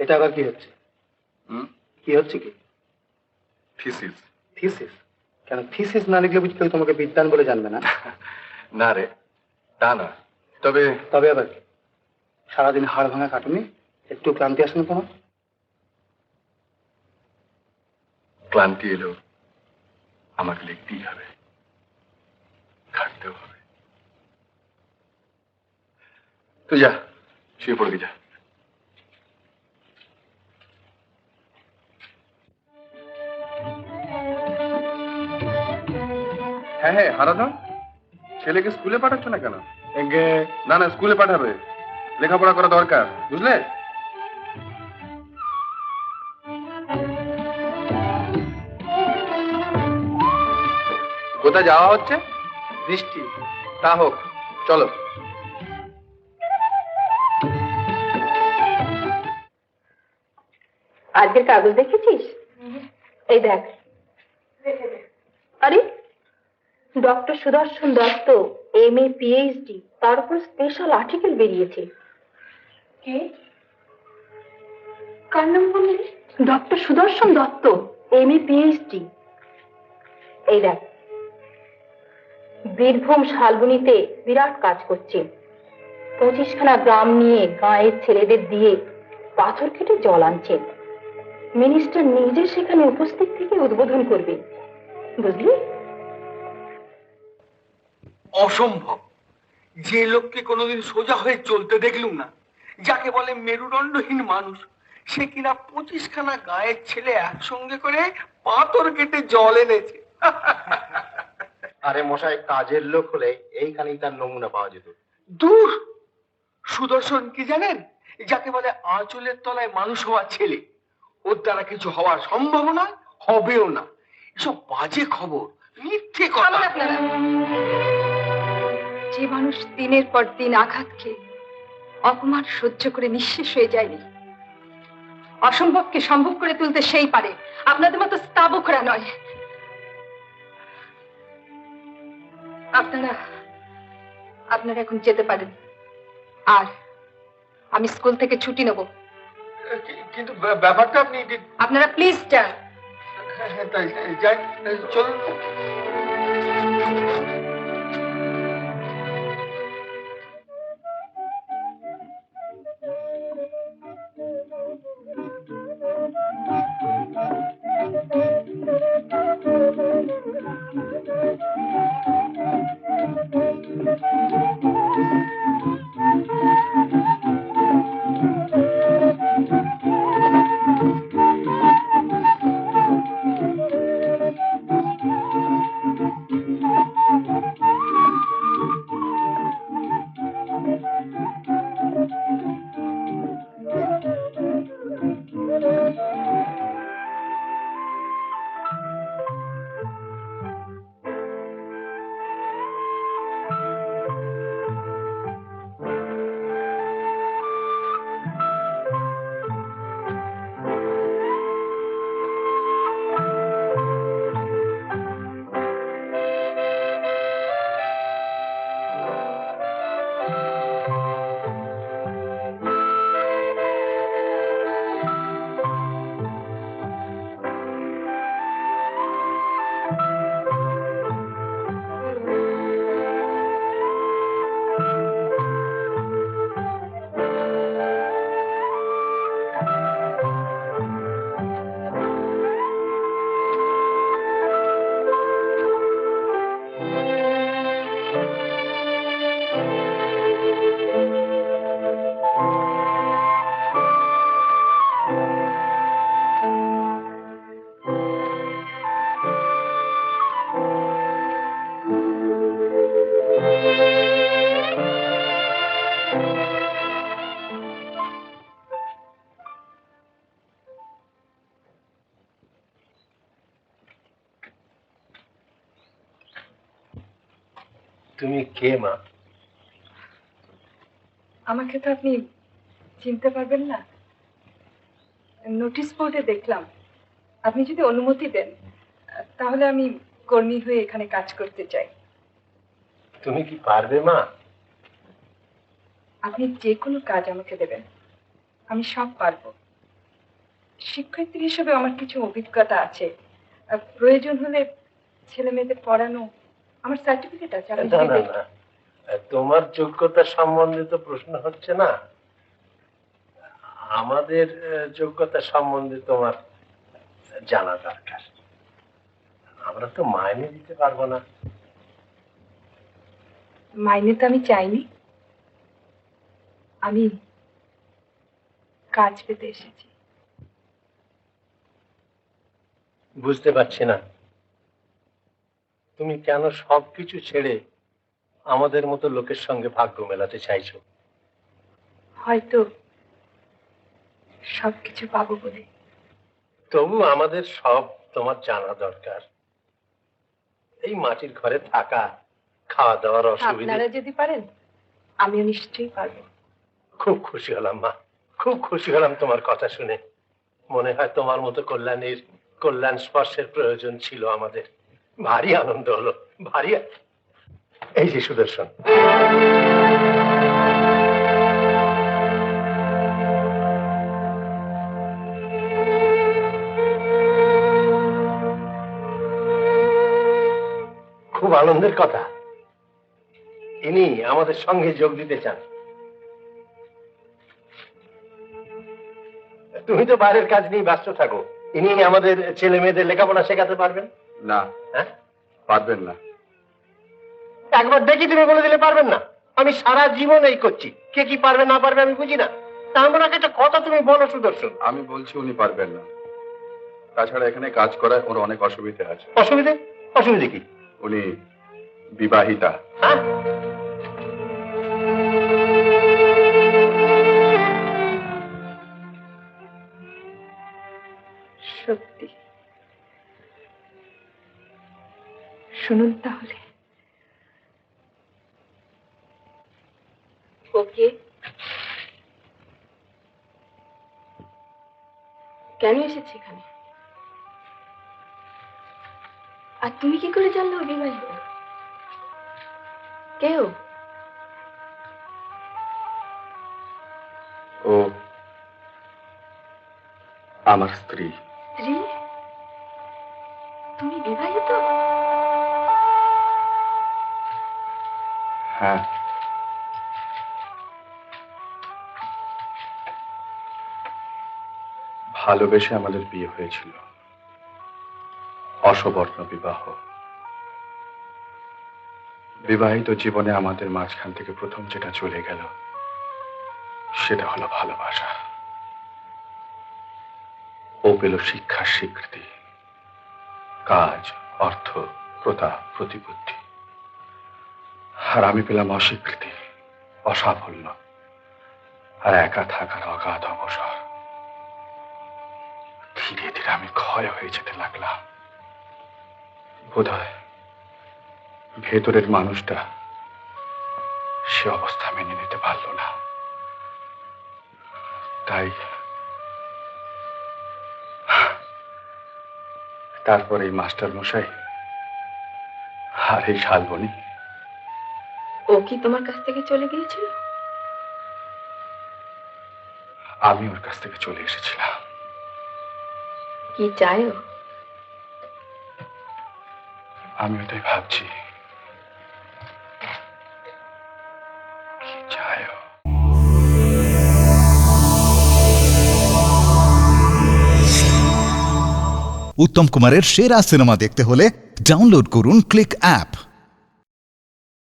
এটা আবার কি হচ্ছে? কি হচ্ছে কি? থিসিস। থিসিস? কেন থিসিস না লিখলে বুঝি কেউ তোমাকে বিদ্বান বলে জানবে না? না রে, তা না। তবে তবে আবার কি? সারাদিন হাড় ভাঙা কাটুনি, একটু ক্লান্তি আসে না তোমার? ক্লান্তি এলো আমাকে লিখতেই হবে, খাটতেও হবে। তুই যা, শুয়ে পড়বি যা। হ্যাঁ হ্যাঁ, হারাধন, ছেলেকে স্কুলে পাঠাচ্ছ না কেন? না না, স্কুলে পাঠাবে, লেখাপড়া করা দরকার, বুঝলে? কোথায় যাওয়া হচ্ছে? বৃষ্টি। তা হোক, চলো। আজকের কাগজ দেখেছিস? এই দেখ। আরে, ডক্টর সুদর্শন দত্ত MA PhD, তার উপর স্পেশাল আর্টিকেল বেরিয়েছে। কে? কার নাম বললি? ডক্টর সুদর্শন দত্ত, MA PhD। এই দেখ, বীরভূম শালবনীতে বিরাট কাজ করছে। 25খানা গ্রাম নিয়ে গাঁয়ের ছেলেদের দিয়ে পাথর কেটে জল আনছে। মিনিস্টার নিজে সেখানে উপস্থিত থেকে উদ্বোধন করবে, বুঝলি? অসম্ভব। যে লোককে কোনোদিন সোজা হয়ে চলতে দেখলুম না, যাকে বলে মেরুদণ্ডহীন মানুষ, সে কিনা 25খানা গায়ের ছেলে একসঙ্গে করে পাথর কেটে জল এনেছে। আরে মশাই, কাজের লোক হলে এইখানেই তার নমুনা পাওয়া যেত। দূর! সুদর্শন কি জানেন? যাকে বলে আঁচলের তলায় মানুষ হওয়া ছেলে। ওর দ্বারা কিছু হওয়া সম্ভব না, হবেও না। এসব বাজে খবর, মিথ্যে কথা। আপনারা, যে মানুষ দিনের পর দিন আঘাত খেয়ে অপমান সহ্য করে নিঃশেষ হয়ে যায়নি, অসম্ভবকে সম্ভব করে তুলতে সেই পারে, আপনাদের মতো স্তাবকরা নয়। আপনারা আপনারা এখন যেতে পারেন, আর আমি স্কুল থেকে ছুটি নেব। কিন্তু ব্যাপারটা আপনি আপনারা প্লিজ যান। তাই যাই, চলুন। তুমি কে মা? আমাকে তো আপনি চিনতে পারবেন না। নোটিশ বোর্ডে দেখলাম। আপনি যদি অনুমতি দেন তাহলে আমি কর্মী হয়ে এখানে কাজ করতে চাই। তুমি কি পারবে মা? আপনি যে কোনো কাজ আমাকে দেবেন, আমি সব পারবো। শিক্ষার্থী হিসেবে আমার কিছু অভিজ্ঞতা আছে। প্রয়োজন হলে ছেলে মেয়েদের পড়ানো, আমার সার্টিফিকেট আছে। আমি না যদি না দেখি- না, তোমার যোগ্যতা সম্বন্ধে তো প্রশ্ন হচ্ছে না, আমাদের যোগ্যতা সম্বন্ধে তোমার জানা দরকার। আমরা তো মাইনে দিতে পারবো না। মাইনে তো আমি চাইনি, আমি কাজ পেতে এসেছি। বুঝতে পারছি না তুমি কেন সবকিছু ছেড়ে আমাদের মতো লোকের সঙ্গে ভাগ্য মেলাতে চাইছো। হয়তো সবকিছু পাবো বলে। তবু আমাদের সব তোমার জানা দরকার। এই মাটির ঘরে থাকা, খাওয়া দাওয়ার অসুবিধা। আপনারা যদি পারেন আমিও নিশ্চয়ই পারবো। খুব খুশি হলাম মা, খুব খুশি হলাম তোমার কথা শুনে। মনে হয় তোমার মতো কল্যাণ স্পর্শের প্রয়োজন ছিল আমাদের। ভারী আনন্দ হলো, ভারী। এই যে সুদর্শন, খুব আনন্দের কথা, ইনি আমাদের সঙ্গে যোগ দিতে চান। তুমি তো বাইরের কাজ নিয়ে ব্যস্ত থাকো, ইনি আমাদের ছেলে মেয়েদের লেখাপড়া শেখাতে পারবেন। না, হ্যাঁ, পারবেন না। একবার দেখি তুমি বলে দিলে পারবেন না? আমি সারা জীবন এই করছি, কে কি পারবে না পারবে আমি বুঝি না। তারপর একটা কথা তুমি বলো সুদর্শন। আমি বলছি উনি পারবেন না। তাছাড়া এখানে কাজ করায় ওর অনেক অসুবিধা আছে। অসুবিধে? অসুবিধে কি? উনি বিবাহিতা। হ্যাঁ, সত্যি? শুনুন তাহলে। ওকে, কেন এসেছে এখানে? আর তুমি কি করে জানলে ও বিবাহিত? কেউ? ও আমার স্ত্রী। স্ত্রী? তুমি বিবাহিত? হ্যাঁ, ভালোবেসে আমাদের বিয়ে হয়েছিল, অসবর্ণ বিবাহ। বিবাহিত জীবনে আমাদের মাঝখান থেকে প্রথম যেটা চলে গেল সেটা হলো ভালোবাসা। ও পেল শিক্ষার স্বীকৃতি, কাজ, অর্থ, প্রথা, প্রতিপত্তি। আর আমি পেলাম অস্বীকৃতি, অসাফল্য, আর একা থাকার অগাধ অবসর। ধীরে ধীরে আমি ক্ষয় হয়ে যেতে লাগলাম। বোধহয় ভেতরের মানুষটা সে অবস্থা মেনে নিতে পারল না। তাই তারপর এই মাস্টার মশাই আর এই শালবনি। ও কি তোমার কাছ থেকে চলে গিয়েছিল? আমি ওর কাছ থেকে চলে এসেছিলাম। কি চাই ও? আমি ওটাই ভাবছি, কি চাই ও? উত্তম কুমারের সেরা সিনেমা দেখতে হলে ডাউনলোড করুন ক্লিক অ্যাপ।